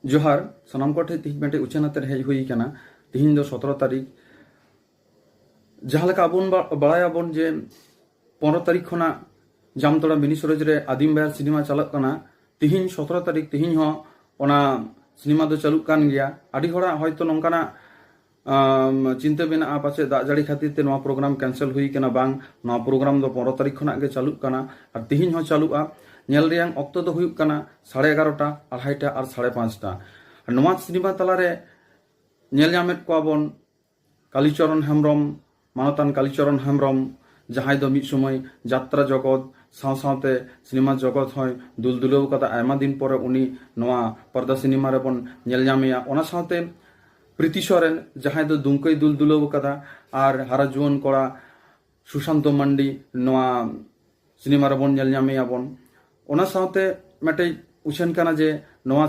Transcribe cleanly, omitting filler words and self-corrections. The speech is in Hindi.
जोहार सानाम को ठे तिहिन मेटे उचेनाते हेज हुई कना तिहिन दो 17 तारीख जहां आबन बड़ायाबन जे 15 तारीख खना जामतड़ा मिनी सरोज रे आदिम बायर सिनेमा चलक कना तिहिन 17 तारीख तिहिन हो ओना सिनेमा दो चालू कान गया आदि हड़ा हयतो नंकाना चिंता मेना पाचे दाग जाड़ी खातिर ते नवा प्रोग्राम कैंसिल हुई कना बांग नवा प्रोग्राम दो 15 तारीख खना गे चालू कना और तिहिन हो चालूआ नेल रियांग ऑक्टो दो हुई कना 11:30 2:30 और 5:30 नवा सिनेमा तलारे नेल जामेत को आबन कालीचरण हेम्ब्रम मानतान कालीचरण हेम्ब्रम जहां दो मिद समय यात्रा जगत सावते सिनेमा जगत हय दुलदुलाव कदा आयमा दिन पर उनी नवा पर्दा सिनेमा रे बन नेल जामेया ओना सावते प्रीति सोरेन जहां दो दुमकई दुलदुलाव कदा और हारा जुआन कोड़ा सुशांत मांडी नवा सिनेमा रे बन नेल जामेया बन ओना सावते मेटे उछन कना जे नवा